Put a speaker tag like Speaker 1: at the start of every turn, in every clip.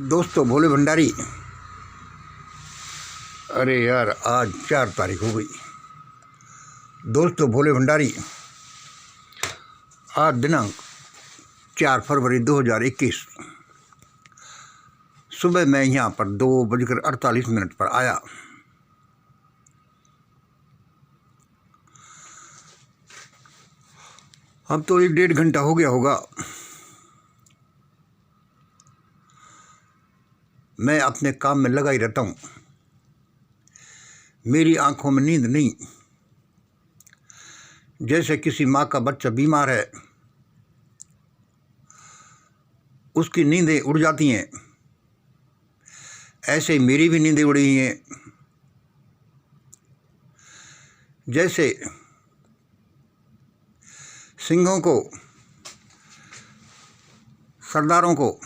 Speaker 1: दोस्तों भोले भंडारी, अरे यार आज 4 तारीख हो गई। दोस्तों भोले भंडारी, आज दिनांक 4 फरवरी 2021 सुबह मैं यहाँ पर 2:48 पर आया। अब तो 1-1.5 घंटा हो गया होगा। मैं अपने काम में लगा ही रहता हूँ। मेरी आंखों में नींद नहीं। जैसे किसी माँ का बच्चा बीमार है, उसकी नींदें उड़ जाती हैं, ऐसे मेरी भी नींदें उड़ी हैं। जैसे सिंहों को, सरदारों को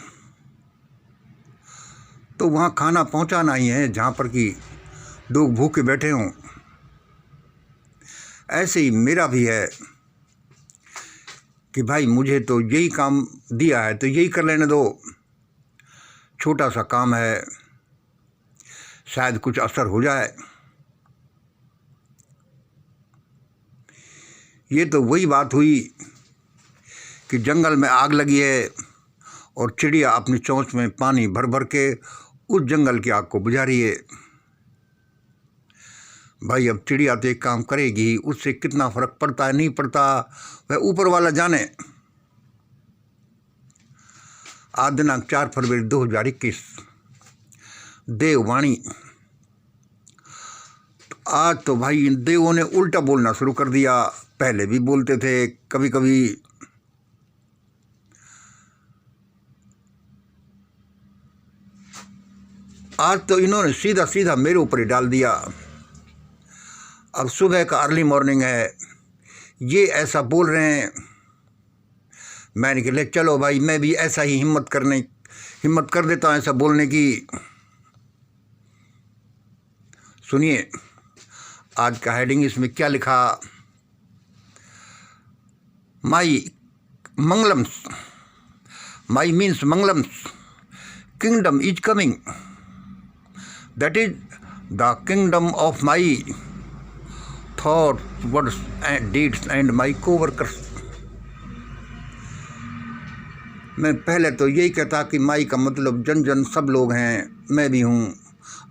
Speaker 1: तो वहाँ खाना पहुँचाना ही है जहाँ पर कि लोग भूखे बैठे हों। ऐसे ही मेरा भी है कि भाई मुझे तो यही काम दिया है तो यही कर लेने दो। छोटा सा काम है, शायद कुछ असर हो जाए। ये तो वही बात हुई कि जंगल में आग लगी है और चिड़िया अपनी चोंच में पानी भर भर के उस जंगल की आग को बुझा रही है। भाई अब चिड़िया तो एक काम करेगी, उससे कितना फर्क पड़ता है नहीं पड़ता वह ऊपर वाला जाने। आज दिनांक 4 फरवरी 2021 देववाणी। आज तो भाई इन देवों ने उल्टा बोलना शुरू कर दिया। पहले भी बोलते थे कभी कभी। आज तो इन्होंने सीधा सीधा मेरे ऊपर ही डाल दिया। अब सुबह का अर्ली मॉर्निंग है, ये ऐसा बोल रहे हैं। मैंने कहा चलो भाई मैं भी ऐसा ही हिम्मत कर देता हूँ ऐसा बोलने की। सुनिए आज का हेडिंग इसमें क्या लिखा। माई मंगलम्स, माई means मंगलम्स, kingdom is coming. That is the kingdom of my thoughts, words and deeds and my co-workers. मैं पहले तो यही कहता कि माई का मतलब जन जन सब लोग हैं, मैं भी हूँ।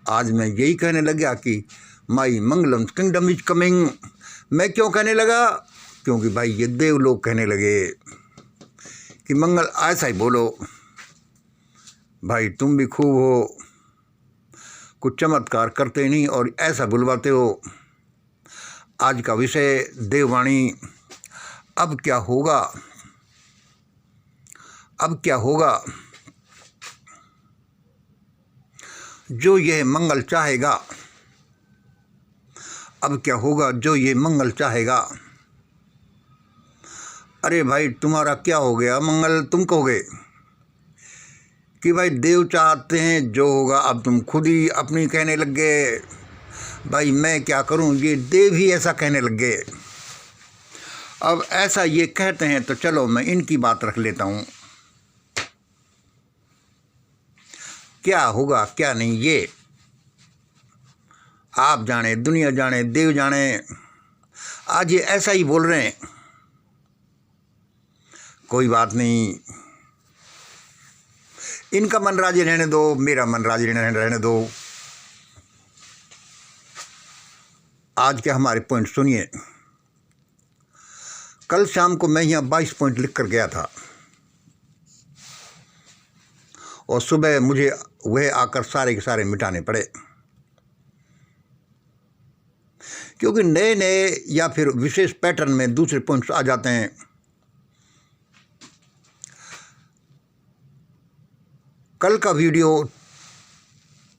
Speaker 1: आज मैं यही कहने लगा कि माई मंगलम किंगडम इज कमिंग। मैं क्यों कहने लगा? क्योंकि भाई ये देव लोग कहने लगे कि मंगल ऐसा ही बोलो। भाई तुम भी खूब हो, कुछ चमत्कार करते नहीं और ऐसा बुलवाते हो। आज का विषय देववाणी। अब क्या होगा? अब क्या होगा? जो यह मंगल चाहेगा। अब क्या होगा जो ये मंगल चाहेगा? अरे भाई तुम्हारा क्या हो गया मंगल? तुम कहोगे कि भाई देव चाहते हैं जो होगा। अब तुम खुद ही अपनी कहने लग गए। भाई मैं क्या करूं, ये देव ही ऐसा कहने लग गए। अब ऐसा ये कहते हैं तो चलो मैं इनकी बात रख लेता हूं। क्या होगा क्या नहीं ये आप जाने, दुनिया जाने, देव जाने। आज ये ऐसा ही बोल रहे हैं। कोई बात नहीं, इनका मन राजी रहने दो, मेरा मन राजी रहने दो। आज के हमारे पॉइंट सुनिए। कल शाम को मैं यहाँ 22 पॉइंट लिख कर गया था और सुबह मुझे वह आकर सारे के सारे मिटाने पड़े, क्योंकि नए नए या फिर विशेष पैटर्न में दूसरे पॉइंट्स आ जाते हैं। कल का वीडियो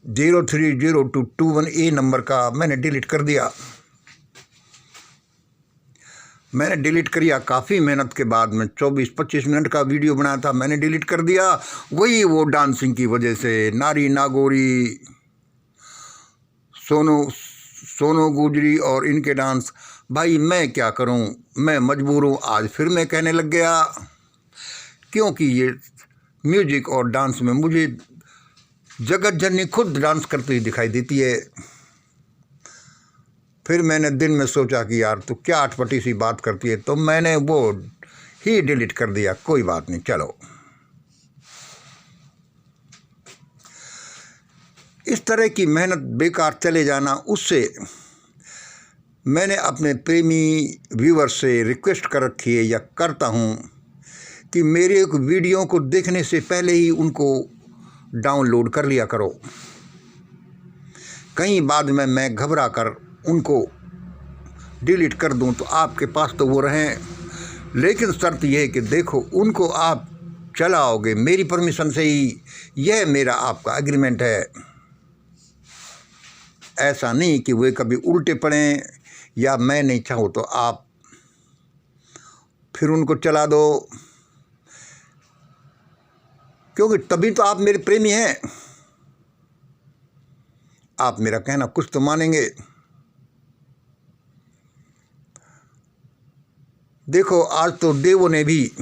Speaker 1: 030221A नंबर का मैंने डिलीट कर दिया। मैंने डिलीट किया काफ़ी मेहनत के बाद में। 24-25 मिनट का वीडियो बनाया था, मैंने डिलीट कर दिया। वही वो डांसिंग की वजह से, नारी नागौरी, सोनू गुजरी और इनके डांस। भाई मैं क्या करूं, मैं मजबूर हूं। आज फिर मैं कहने लग गया क्योंकि ये म्यूजिक और डांस में मुझे जगत जननी खुद डांस करती हुई दिखाई देती है। फिर मैंने दिन में सोचा कि यार तू क्या अटपटी सी बात करती है, तो मैंने वो ही डिलीट कर दिया। कोई बात नहीं, चलो। इस तरह की मेहनत बेकार चले जाना, उससे मैंने अपने प्रेमी व्यूअर से रिक्वेस्ट कर रखी है या करता हूँ कि मेरे एक वीडियो को देखने से पहले ही उनको डाउनलोड कर लिया करो। कहीं बाद में मैं घबरा कर उनको डिलीट कर दूं तो आपके पास तो वो रहें, लेकिन शर्त यह है कि देखो उनको आप चलाओगे मेरी परमिशन से ही, यह मेरा आपका एग्रीमेंट है। ऐसा नहीं कि वे कभी उल्टे पड़ें या मैं नहीं चाहूँ तो आप फिर उनको चला दो, क्योंकि तभी तो आप मेरे प्रेमी हैं। आप मेरा कहना कुछ तो मानेंगे। देखो आज तो देवों ने भी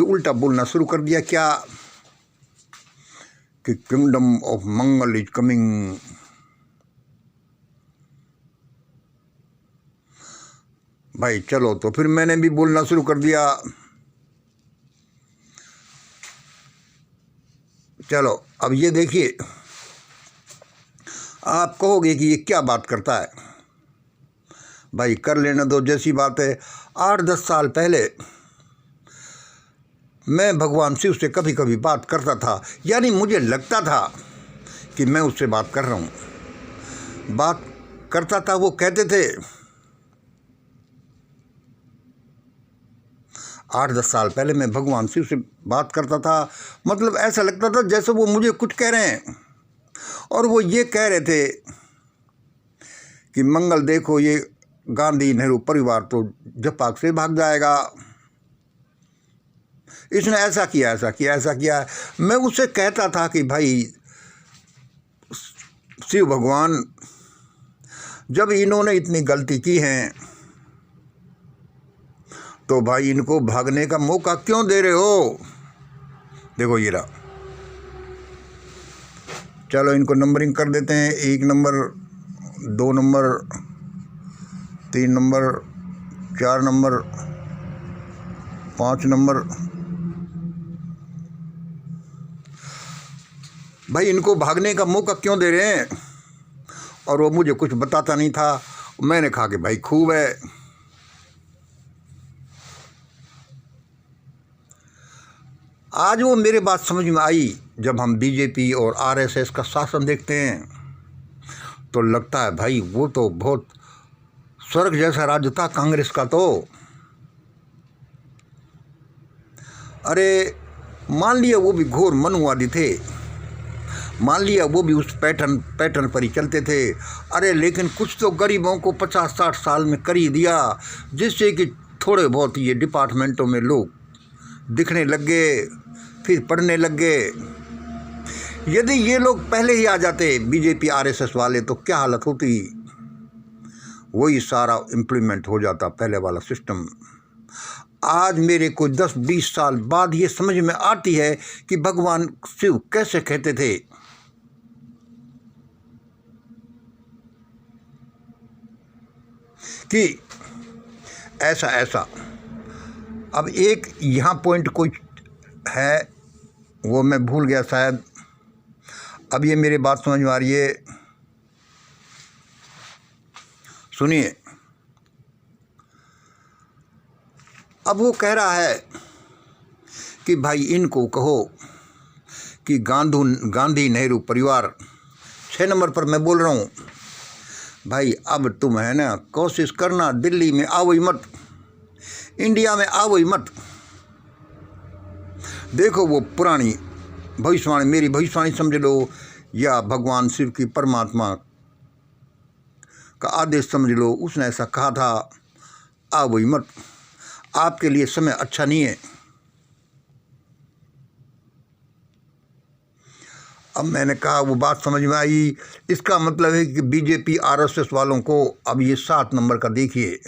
Speaker 1: उल्टा बोलना शुरू कर दिया क्या कि kingdom of Mangal is coming. भाई चलो, तो फिर मैंने भी बोलना शुरू कर दिया। चलो अब ये देखिए, आप कहोगे कि ये क्या बात करता है। भाई कर लेना दो, जैसी बात है। 8-10 साल पहले मैं भगवान शिव से कभी कभी बात करता था, यानी मुझे लगता था कि मैं उससे बात कर रहा हूँ। बात करता था, वो कहते थे 8-10 साल पहले मैं भगवान शिव से बात करता था, मतलब ऐसा लगता था जैसे वो मुझे कुछ कह रहे हैं। और वो ये कह रहे थे कि मंगल देखो, ये गांधी नेहरू परिवार तो जपाक से भाग जाएगा, इसने ऐसा किया। मैं उससे कहता था कि भाई शिव भगवान, जब इन्होंने इतनी गलती की है तो भाई इनको भागने का मौका क्यों दे रहे हो। देखो ये रहा, चलो इनको नंबरिंग कर देते हैं। 1 number, 2 number, 3 number, 4 number, 5 number. भाई इनको भागने का मौका क्यों दे रहे हैं। और वो मुझे कुछ बताता नहीं था। मैंने कहा कि भाई खूब है। आज वो मेरे बात समझ में आई। जब हम बीजेपी और आरएसएस का शासन देखते हैं तो लगता है भाई वो तो बहुत स्वर्ग जैसा राज्य था कांग्रेस का। तो अरे मान लिया वो भी घोर मनुवादी थे, मान लिया वो भी उस पैटर्न पर ही चलते थे। अरे लेकिन कुछ तो गरीबों को 50-60 साल में कर ही दिया, जिससे कि थोड़े बहुत ये डिपार्टमेंटों में लोग दिखने लग गए, फिर पढ़ने लग गए। यदि ये लोग पहले ही आ जाते बीजेपी आरएसएस वाले तो क्या हालत होती। वही सारा इम्प्लीमेंट हो जाता पहले वाला सिस्टम। आज मेरे को 10-20 साल बाद ये समझ में आती है कि भगवान शिव कैसे कहते थे कि ऐसा। अब एक यहाँ पॉइंट कोई है, वो मैं भूल गया शायद। अब ये मेरी बात समझ में आ रही है, सुनिए। अब वो कह रहा है कि भाई इनको कहो कि गांधी नेहरू परिवार 6 नंबर पर मैं बोल रहा हूँ। भाई अब तुम है ना, कोशिश करना दिल्ली में आओ ही मत, इंडिया में आओ ही मत। देखो वो पुरानी भविष्यवाणी, मेरी भविष्यवाणी समझ लो, या भगवान शिव की परमात्मा का आदेश समझ लो। उसने ऐसा कहा था, आओ ही मत, आपके लिए समय अच्छा नहीं है। अब मैंने कहा वो बात समझ में आई। इसका मतलब है कि बीजेपी आरएसएस वालों को अब ये 7 नंबर का देखिए,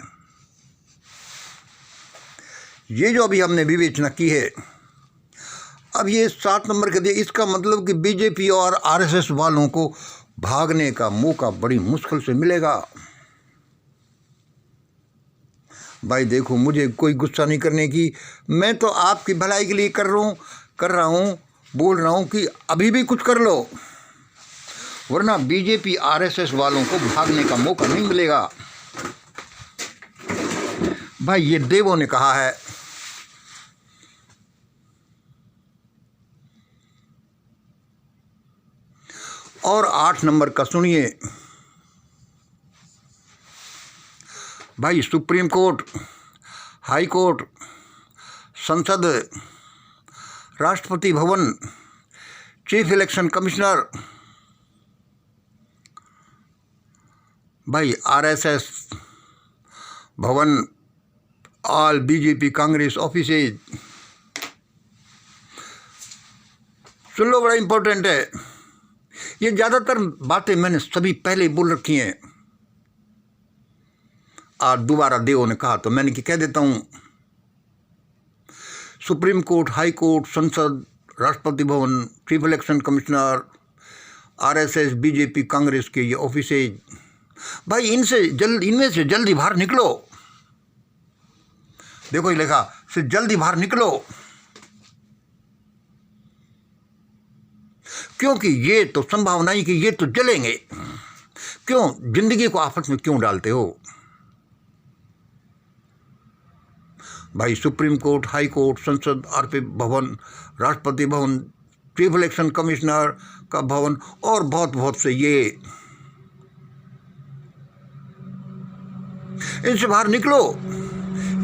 Speaker 1: ये जो अभी हमने विवेचना की है, अब ये 7 नंबर के दिए, इसका मतलब कि बीजेपी और आरएसएस वालों को भागने का मौका बड़ी मुश्किल से मिलेगा। भाई देखो, मुझे कोई गुस्सा नहीं करने की, मैं तो आपकी भलाई के लिए कर रहा हूँ, बोल रहा हूँ कि अभी भी कुछ कर लो, वरना बीजेपी आरएसएस वालों को भागने का मौका नहीं मिलेगा। भाई ये देवों ने कहा है। और 8 नंबर का सुनिए भाई, सुप्रीम कोर्ट, हाई कोर्ट, संसद, Rashtrapati Bhavan, chief election commissioner, भाई आरएसएस भवन, ऑल बीजेपी कांग्रेस ऑफिसेज। सुन लो, बड़ा इंपॉर्टेंट है ये। ज़्यादातर बातें मैंने सभी पहले बोल रखी हैं, आज दोबारा देवों ने कहा तो मैंने कि कह देता हूँ। सुप्रीम कोर्ट, हाई कोर्ट, संसद, Rashtrapati Bhavan, chief election commissioner, RSS, BJP, Congress के ये ऑफिसेज, भाई इनमें से जल्दी बाहर निकलो। देखो ये लिखा, से जल्दी बाहर निकलो, क्योंकि ये तो संभावना ही कि ये तो जलेंगे। क्यों जिंदगी को आफत में क्यों डालते हो भाई? सुप्रीम कोर्ट, हाई कोर्ट, संसद, आरपी भवन, Rashtrapati Bhavan, chief election commissioner का भवन और बहुत बहुत से ये, इनसे बाहर निकलो,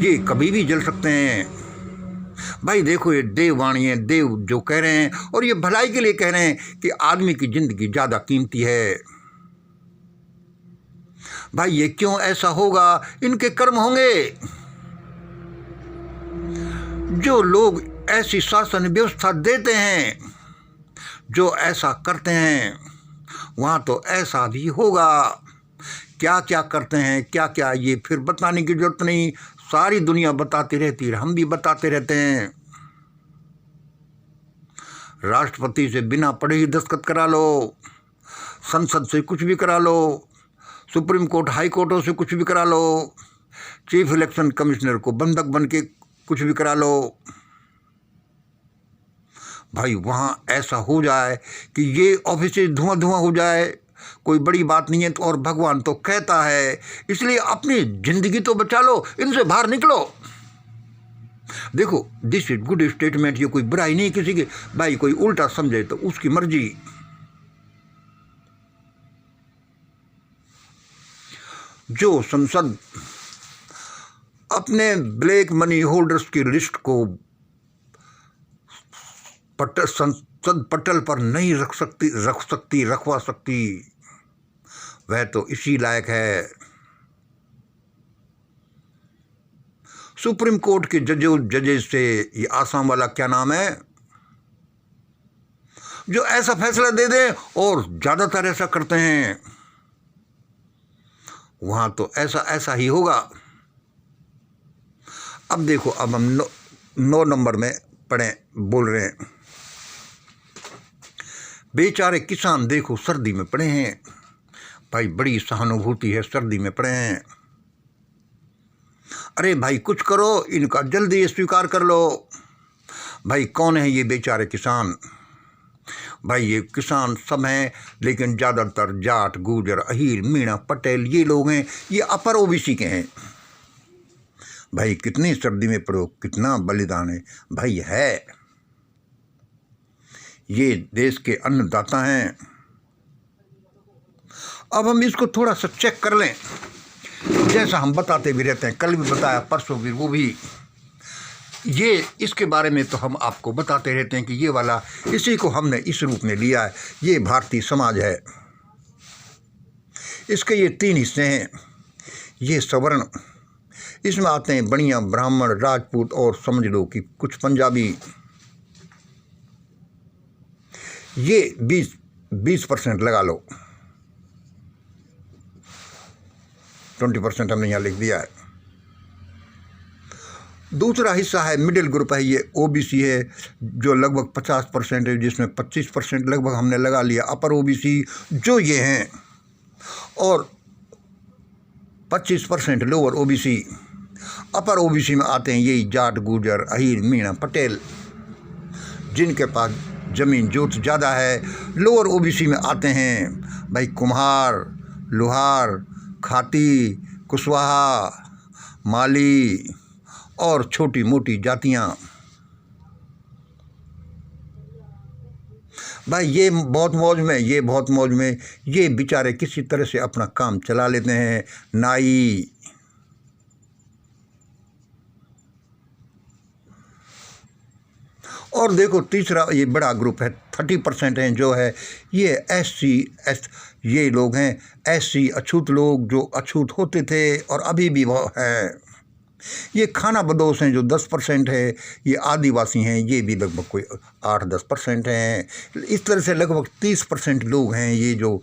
Speaker 1: ये कभी भी जल सकते हैं। भाई देखो, ये देववाणी है, देव जो कह रहे हैं, और ये भलाई के लिए कह रहे हैं कि आदमी की जिंदगी ज्यादा कीमती है। भाई ये क्यों ऐसा होगा? इनके कर्म होंगे। जो लोग ऐसी शासन व्यवस्था देते हैं, जो ऐसा करते हैं, वहां तो ऐसा भी होगा। क्या क्या करते हैं, क्या क्या, ये फिर बताने की जरूरत नहीं, सारी दुनिया बताती रहती है, हम भी बताते रहते हैं। राष्ट्रपति से बिना पढ़े ही दस्तखत करा लो, संसद से कुछ भी करा लो, सुप्रीम कोर्ट, हाई कोर्टों से कुछ भी करा लो, चीफ इलेक्शन कमिश्नर को बंधक बन के कुछ भी करा लो। भाई वहाँ ऐसा हो जाए कि ये ऑफिस धुआं धुआं हो जाए, कोई बड़ी बात नहीं है। तो और भगवान तो कहता है, इसलिए अपनी जिंदगी तो बचा लो, इनसे बाहर निकलो। देखो, दिस इज गुड स्टेटमेंट, ये कोई बुराई नहीं किसी की। भाई कोई उल्टा समझे तो उसकी मर्जी। जो संसद अपने ब्लैक मनी होल्डर्स की लिस्ट को संसद पटल पर नहीं रखवा सकती, वह तो इसी लायक है। सुप्रीम कोर्ट के जजेस से, ये आसाम वाला क्या नाम है, जो ऐसा फैसला दे दे, और ज्यादातर ऐसा करते हैं, वहां तो ऐसा ही होगा। अब देखो, अब हम 9 नंबर में बोल रहे हैं। बेचारे किसान देखो सर्दी में पड़े हैं। भाई बड़ी सहानुभूति है, सर्दी में पड़े हैं। अरे भाई कुछ करो, इनका जल्दी स्वीकार कर लो। भाई कौन है ये बेचारे किसान? भाई ये किसान सब हैं, लेकिन ज़्यादातर जाट, गुर्जर, अहीर, मीणा, पटेल ये लोग हैं, ये अपर ओबीसी के हैं। भाई कितनी सर्दी में पड़ो, कितना बलिदान है भाई है। ये देश के अन्नदाता हैं। अब हम इसको थोड़ा सा चेक कर लें, जैसा हम बताते भी रहते हैं, कल भी बताया, परसों भी, वो भी। ये इसके बारे में तो हम आपको बताते रहते हैं कि ये वाला, इसी को हमने इस रूप में लिया है। ये भारतीय समाज है। इसके ये 3 हिस्से हैं। ये सवर्ण, इसमें आते हैं बनिया, ब्राह्मण, राजपूत और समझ लो कि कुछ पंजाबी। ये 20% लगा लो, 20% हमने यहाँ लिख दिया है। दूसरा हिस्सा है मिडिल ग्रुप है, ये ओबीसी है जो लगभग 50% है, जिसमें 25% लगभग हमने लगा लिया अपर ओबीसी जो ये हैं, और 25% लोअर ओबीसी। अपर ओबीसी में आते हैं यही जाट, गुर्जर, अहीर, मीणा, पटेल, जिनके पास ज़मीन जोत ज़्यादा है। लोअर ओबीसी में आते हैं भाई कुम्हार, लोहार, खाती, कुशवाहा, माली और छोटी मोटी जातियाँ। भाई ये बहुत मौज में, ये बहुत मौज में, ये बेचारे किसी तरह से अपना काम चला लेते हैं। नाई, और देखो तीसरा ये बड़ा ग्रुप है 30% हैं जो है ये ये लोग हैं SC अछूत लोग, जो अछूत होते थे और अभी भी वो हैं। ये खाना बदोश हैं जो 10% है। ये आदिवासी हैं, ये भी लगभग कोई 8-10% हैं। इस तरह से लगभग 30% लोग हैं ये जो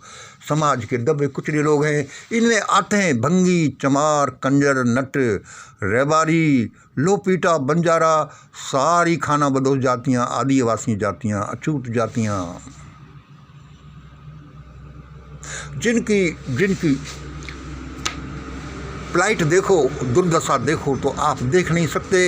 Speaker 1: समाज के दबे कुचले लोग हैं। इनमें आते हैं भंगी, चमार, कंजर, नट, रेबारी, लोपीटा, बंजारा, सारी खाना बदोश जातियाँ, आदिवासी जातियाँ, अछूत जातियाँ, जिनकी प्लाइट देखो, दुर्दशा देखो तो आप देख नहीं सकते।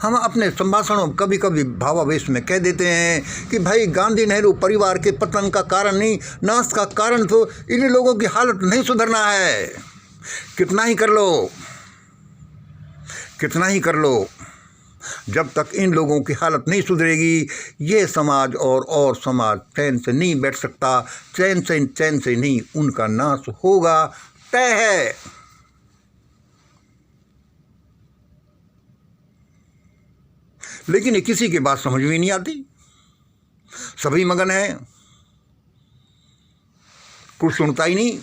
Speaker 1: हम अपने संभाषणों में कभी कभी भावावेश में कह देते हैं कि भाई गांधी नेहरू परिवार के पतन का कारण नहीं, नाश का कारण तो इन लोगों की हालत नहीं सुधरना है। कितना ही कर लो, कितना ही कर लो, जब तक इन लोगों की हालत नहीं सुधरेगी ये समाज और समाज चैन से नहीं बैठ सकता। चैन से नहीं, उनका नाश होगा, तय है। लेकिन ये किसी की बात समझ में नहीं आती, सभी मगन हैं, कुछ सुनता ही नहीं।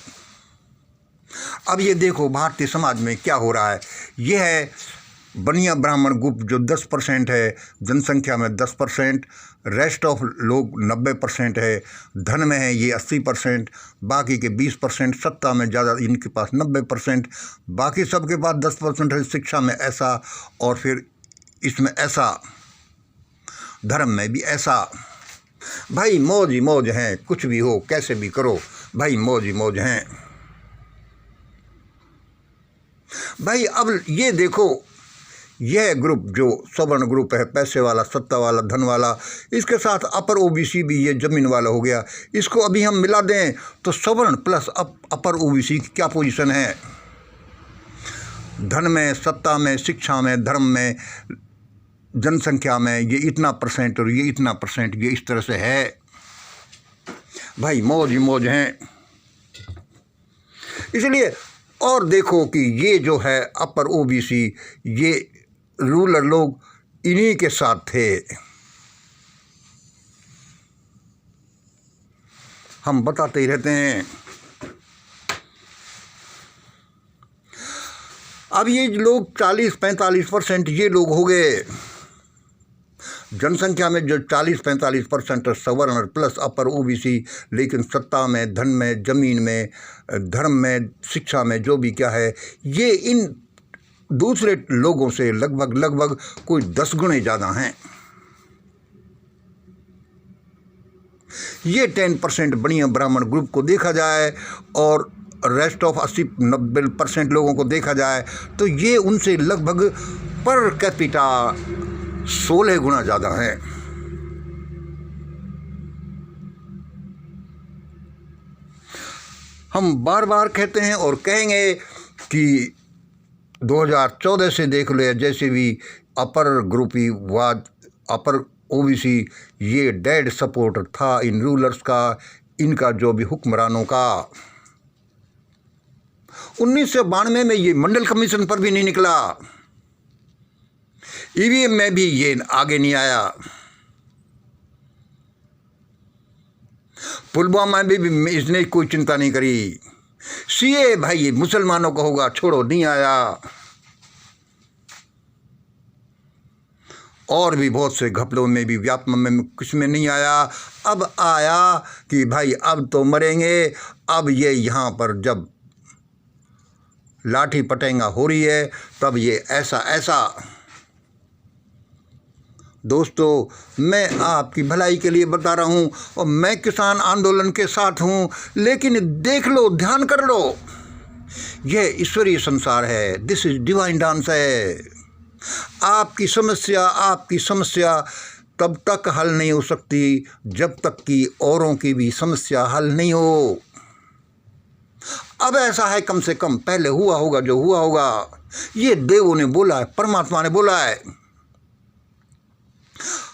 Speaker 1: अब ये देखो भारतीय समाज में क्या हो रहा है। यह है बनिया ब्राह्मण ग्रुप जो 10% है, जनसंख्या में 10%, रेस्ट ऑफ लोग 90% है, धन में है ये 80%, बाकी के 20%, सत्ता में ज़्यादा इनके पास 90%, बाकी सबके पास 10% है। शिक्षा में ऐसा, और फिर इसमें ऐसा, धर्म में भी ऐसा। भाई मौज ही मौज हैं, कुछ भी हो कैसे भी करो, भाई मौज ही मौज हैं। भाई अब ये देखो, यह ग्रुप जो सवर्ण ग्रुप है, पैसे वाला, सत्ता वाला, धन वाला, इसके साथ अपर ओबीसी भी ये जमीन वाला हो गया। इसको अभी हम मिला दें तो सवर्ण प्लस अपर ओबीसी की क्या पोजीशन है? धन में, सत्ता में, शिक्षा में, धर्म में, जनसंख्या में ये इतना % और ये इतना %, ये इस तरह से है। भाई मौज ही मौज हैं। इसलिए और देखो कि ये जो है अपर ओबीसी, ये रूलर लोग इन्हीं के साथ थे। हम बताते ही रहते हैं। अब ये लोग 40-45% ये लोग हो गए। जनसंख्या में जो 40-45% सवर्ण प्लस अपर ओबीसी, लेकिन सत्ता में, धन में, जमीन में, धर्म में, शिक्षा में जो भी क्या है, ये इन दूसरे लोगों से लगभग कोई 10 गुणे ज़्यादा हैं। ये 10% बढ़िया ब्राह्मण ग्रुप को देखा जाए और रेस्ट ऑफ 80-90% लोगों को देखा जाए तो ये उनसे लगभग पर कैपिटा 16 गुना ज़्यादा है। हम बार बार कहते हैं और कहेंगे कि 2014 से देख लो, जैसे भी अपर ग्रुपी वाद, अपर ओबीसी, ये डेड सपोर्टर था इन रूलर्स का, इनका जो भी हुक्मरानों का। 1992 में ये मंडल कमीशन पर भी नहीं निकला, ईवीएम में भी ये आगे नहीं आया, पुलवामा में भी इसने कोई चिंता नहीं करी, सीए भाई ये मुसलमानों का होगा, छोड़ो, नहीं आया। और भी बहुत से घपलों में भी, व्यापम में, कुछ में नहीं आया। अब आया कि भाई अब तो मरेंगे। अब ये यहाँ पर जब लाठी पटेंगा हो रही है, तब ये ऐसा ऐसा। दोस्तों, मैं आपकी भलाई के लिए बता रहा हूँ और मैं किसान आंदोलन के साथ हूँ, लेकिन देख लो, ध्यान कर लो, यह ईश्वरीय संसार है। दिस इज डिवाइन डांस है। आपकी समस्या तब तक हल नहीं हो सकती जब तक कि औरों की भी समस्या हल नहीं हो। अब ऐसा है, कम से कम पहले हुआ होगा जो हुआ होगा। ये देवों ने बोला है, परमात्मा ने बोला है,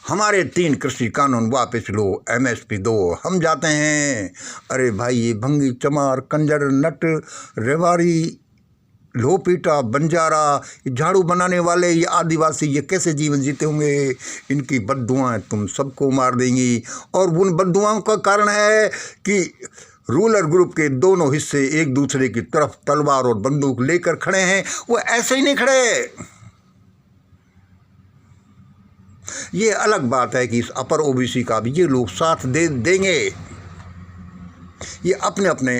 Speaker 1: हमारे 3 कृषि कानून वापस लो, MSP दो। हम जाते हैं। अरे भाई, ये भंगी, चमार, कंजर, नट, रेवाड़ी, लोपीटा, बंजारा, झाड़ू बनाने वाले, ये आदिवासी, ये कैसे जीवन जीते होंगे? इनकी बद्दुआएं तुम सबको मार देंगी। और उन बद्दुआओं का कारण है कि रूलर ग्रुप के दोनों हिस्से एक दूसरे की तरफ तलवार और बंदूक लेकर खड़े हैं। वो ऐसे ही नहीं खड़े। ये अलग बात है कि इस अपर OBC का भी ये लोग साथ दे देंगे। ये अपने अपने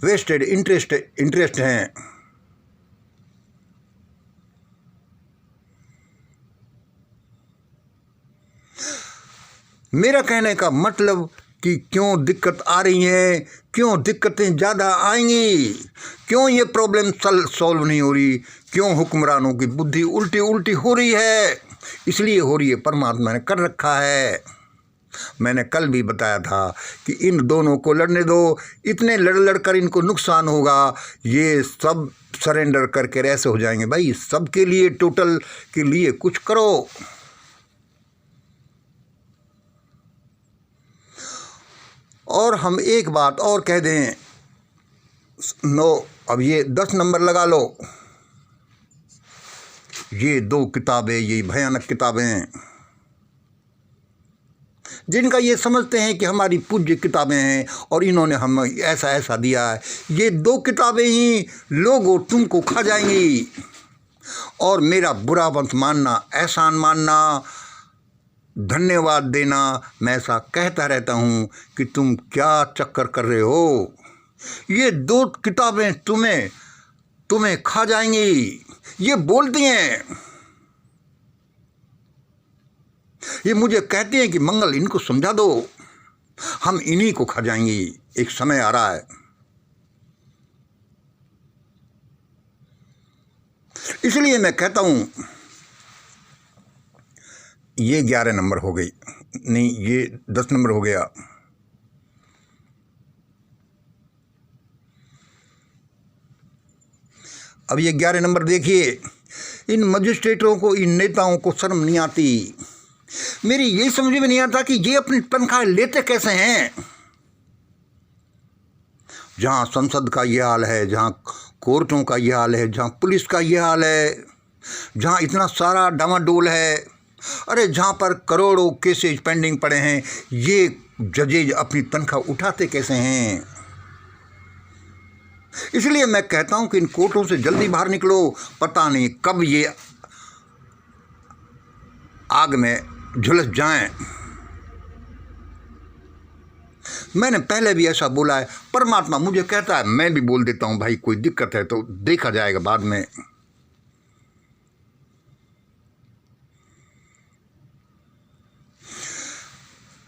Speaker 1: वेस्टेड इंटरेस्ट हैं। मेरा कहने का मतलब कि क्यों दिक्कत आ रही है, क्यों दिक्कतें ज़्यादा आएंगी, क्यों ये प्रॉब्लम सॉल्व नहीं हो रही, क्यों हुक्मरानों की बुद्धि उल्टी उल्टी हो रही है? इसलिए हो रही है, परमात्मा ने कर रखा है। मैंने कल भी बताया था कि इन दोनों को लड़ने दो, इतने लड़ कर इनको नुकसान होगा, ये सब सरेंडर करके ऐसे हो जाएंगे। भाई, सबके लिए, टोटल के लिए कुछ करो। और हम एक बात और कह दें, अब ये 10 नंबर लगा लो। ये 2 किताबें, ये भयानक किताबें, जिनका ये समझते हैं कि हमारी पूज्य किताबें हैं और इन्होंने हम ऐसा ऐसा दिया है, ये 2 किताबें ही लोगों तुमको खा जाएंगी। और मेरा बुरा मत मानना, एहसान मानना, धन्यवाद देना। मैं ऐसा कहता रहता हूँ कि तुम क्या चक्कर कर रहे हो। ये 2 किताबें तुम्हें खा जाएंगी। ये बोलती हैं, ये मुझे कहती हैं कि मंगल, इनको समझा दो, हम इन्हीं को खा जाएंगी। एक समय आ रहा है। इसलिए मैं कहता हूं, ये 11 नंबर हो गई, नहीं, ये 10 नंबर हो गया। अब ये 11 नंबर देखिए। इन मजिस्ट्रेटों को, इन नेताओं को शर्म नहीं आती। मेरी यही समझ में नहीं आता कि ये अपनी तनख्वाह लेते कैसे हैं। जहां संसद का ये हाल है, जहां कोर्टों का ये हाल है, जहां पुलिस का ये हाल है, जहां इतना सारा डामाडोल है, अरे जहां पर करोड़ों केसेज पेंडिंग पड़े हैं, ये जजेज अपनी तनख्वाह उठाते कैसे हैं? इसलिए मैं कहता हूं कि इन कोर्टों से जल्दी बाहर निकलो। पता नहीं कब ये आग में झुलस जाएं। मैंने पहले भी ऐसा बोला है, परमात्मा मुझे कहता है, मैं भी बोल देता हूं, भाई कोई दिक्कत है तो देखा जाएगा बाद में।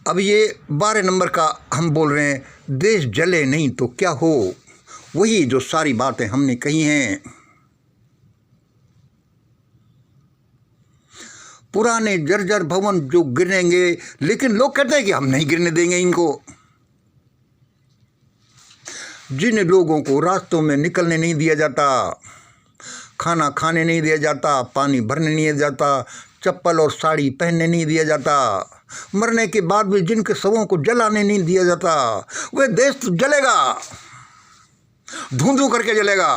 Speaker 1: अब ये 12 नंबर का हम बोल रहे हैं, देश जले नहीं तो क्या हो। वही जो सारी बातें हमने कही हैं। पुराने जर्जर भवन जो गिरेंगे, लेकिन लोग कहते हैं कि हम नहीं गिरने देंगे इनको। जिन लोगों को रास्तों में निकलने नहीं दिया जाता, खाना खाने नहीं दिया जाता, पानी भरने नहीं दिया जाता, चप्पल और साड़ी पहनने नहीं दिया जाता, मरने के बाद भी जिनके शवों को जलाने नहीं दिया जाता, वह देश तो जलेगा, धुंधु करके जलेगा।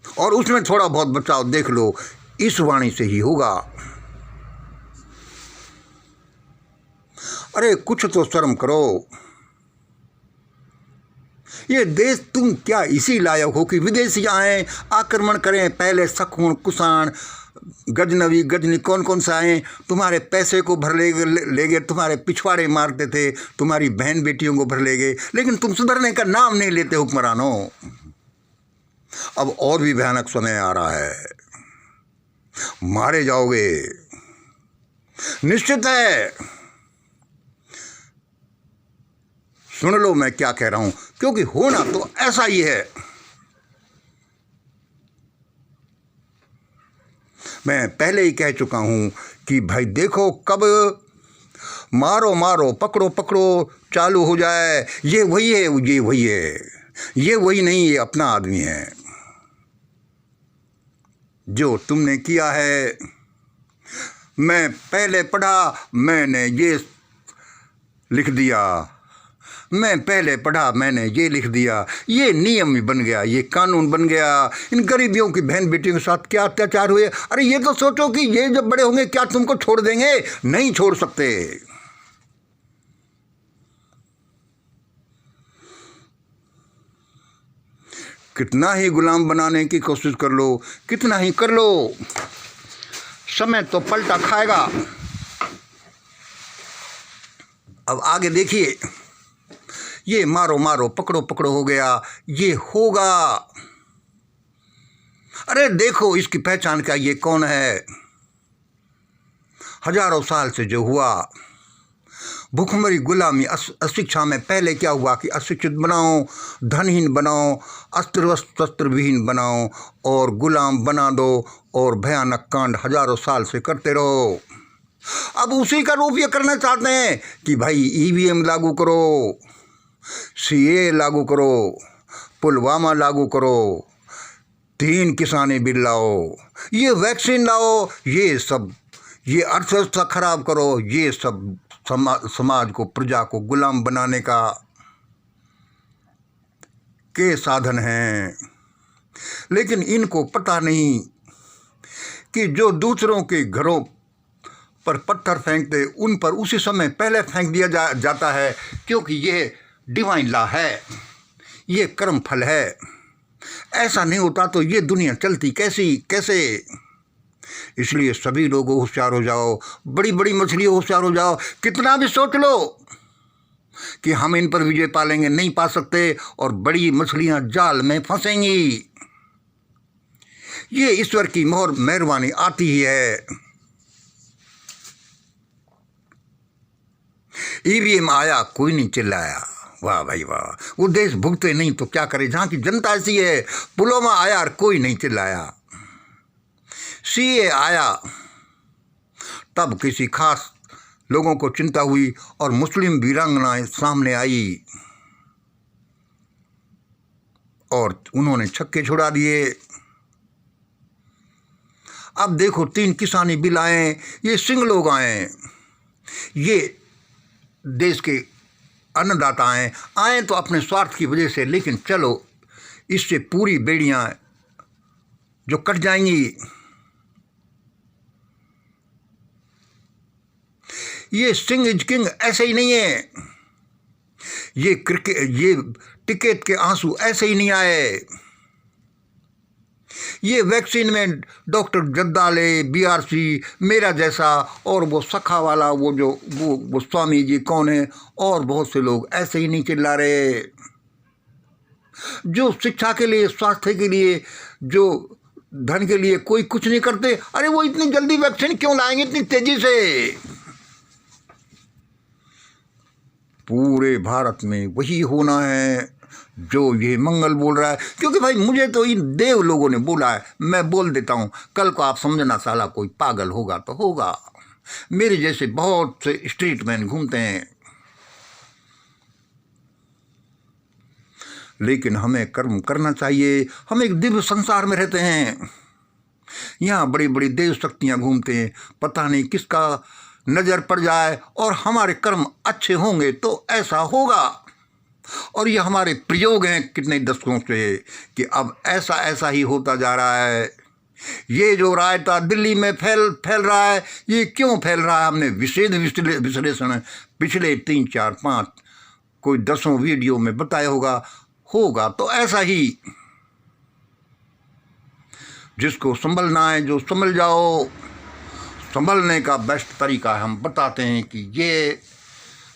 Speaker 1: और उसमें थोड़ा बहुत बचाव देख लो, इस वाणी से ही होगा। अरे कुछ तो शर्म करो। ये देश तुम क्या इसी लायक हो कि विदेशी आए, आक्रमण करें? पहले शकुन, कुषाण, गजनवी, गजनी, कौन कौन सा आए, तुम्हारे पैसे को भर ले गए, तुम्हारे पिछवाड़े मारते थे, तुम्हारी बहन बेटियों को भर ले गए, लेकिन तुम सुधरने का नाम नहीं लेते हुक्मरानों। अब और भी भयानक समय आ रहा है, मारे जाओगे निश्चित है। सुन लो मैं क्या कह रहा हूं, क्योंकि होना तो ऐसा ही है। मैं पहले ही कह चुका हूं कि भाई देखो कब मारो मारो पकड़ो पकड़ो चालू हो जाए, ये वही है, ये वही है, ये वही नहीं, ये अपना आदमी है। जो तुमने किया है, मैं पहले पढ़ा मैंने ये लिख दिया, मैं पहले पढ़ा मैंने ये लिख दिया, ये नियम ही बन गया, ये कानून बन गया। इन गरीबियों की बहन बेटियों के साथ क्या अत्याचार हुए। अरे ये तो सोचो कि ये जब बड़े होंगे क्या तुमको छोड़ देंगे? नहीं छोड़ सकते। कितना ही गुलाम बनाने की कोशिश कर लो, कितना ही कर लो, समय तो पलटा खाएगा। अब आगे देखिए, ये मारो मारो पकड़ो पकड़ो हो गया, ये होगा। अरे देखो इसकी पहचान क्या, ये कौन है? हजारों साल से जो हुआ, भूखमरी गुलामी अशिक्षा में पहले क्या हुआ कि अशिक्षित बनाओ, धनहीन बनाओ, अस्त्र वस्त्र विहीन बनाओ और गुलाम बना दो और भयानक कांड हजारों साल से करते रहो। अब उसी का रूप ये करना चाहते हैं कि भाई ईवीएम लागू करो, सीए लागू करो, पुलवामा लागू करो, 3 किसानी बिल लाओ, ये वैक्सीन लाओ, ये सब, ये अर्थव्यवस्था खराब करो, ये सब समाज को, प्रजा को गुलाम बनाने का के साधन हैं। लेकिन इनको पता नहीं कि जो दूसरों के घरों पर पत्थर फेंकते उन पर उसी समय पहले फेंक दिया जाता है, क्योंकि ये डिवाइन लॉ है, ये कर्म फल है। ऐसा नहीं होता तो ये दुनिया चलती कैसे? इसलिए सभी लोग होशियार हो जाओ, बड़ी बड़ी मछलियाँ होशियार हो जाओ। कितना भी सोच लो कि हम इन पर विजय पा लेंगे, नहीं पा सकते, और बड़ी मछलियाँ जाल में फंसेंगी। ये ईश्वर की मोहर मेहरबानी आती ही है। ईवीएम आया, कोई नहीं चिल्लाया, वाह भाई वाह, वो देश भुगते नहीं तो क्या करे, जहाँ की जनता ऐसी है। पुलवामा आया और कोई नहीं चिल्लाया। सीए आया तब किसी खास लोगों को चिंता हुई और मुस्लिम वीरांगनाएं सामने आई और उन्होंने छक्के छुड़ा दिए। अब देखो 3 किसानी बिल आए, ये सिंह लोग आए, ये देश के अन्नदाता आए तो अपने स्वार्थ की वजह से, लेकिन चलो इससे पूरी बेड़ियां जो कट जाएंगी। ये सिंह इज किंग ऐसे ही नहीं है, ये टिकट के आंसू ऐसे ही नहीं आए। ये वैक्सीन में डॉक्टर जद्दाले, बीआरसी, मेरा जैसा और वो सखा वाला, वो स्वामी जी कौन है, और बहुत से लोग ऐसे ही नहीं चिल्ला रहे। जो शिक्षा के लिए, स्वास्थ्य के लिए, जो धन के लिए कोई कुछ नहीं करते, अरे वो इतनी जल्दी वैक्सीन क्यों लाएंगे इतनी तेजी से? पूरे भारत में वही होना है जो ये मंगल बोल रहा है। क्योंकि भाई मुझे तो इन देव लोगों ने बोला है, मैं बोल देता हूँ, कल को आप समझना साला कोई पागल होगा तो होगा। मेरे जैसे बहुत से स्ट्रीट मैन घूमते हैं, लेकिन हमें कर्म करना चाहिए। हम एक दिव्य संसार में रहते हैं, यहाँ बड़ी बड़ी देव शक्तियाँ घूमते हैं, पता नहीं किसका नज़र पड़ जाए और हमारे कर्म अच्छे होंगे तो ऐसा होगा। और ये हमारे प्रयोग हैं कितने दशकों से कि अब ऐसा ही होता जा रहा है। ये जो रायता दिल्ली में फैल रहा है, ये क्यों फैल रहा है? हमने विश्लेषण पिछले 3, 4, 5 कोई 10 वीडियो में बताया होगा तो ऐसा ही। जिसको संभलना है जो संभल जाओ। संभलने का बेस्ट तरीका हम बताते हैं कि ये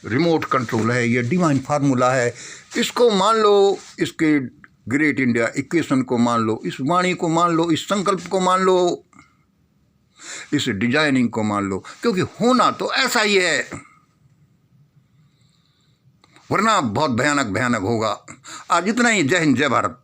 Speaker 1: रिमोट कंट्रोल है, ये डिवाइन फार्मूला है, इसको मान लो, इसके ग्रेट इंडिया इक्वेशन को मान लो, इस वाणी को मान लो, इस संकल्प को मान लो, इस डिजाइनिंग को मान लो, क्योंकि होना तो ऐसा ही है, वरना बहुत भयानक भयानक होगा। आज इतना ही। जय हिंद, जय भारत।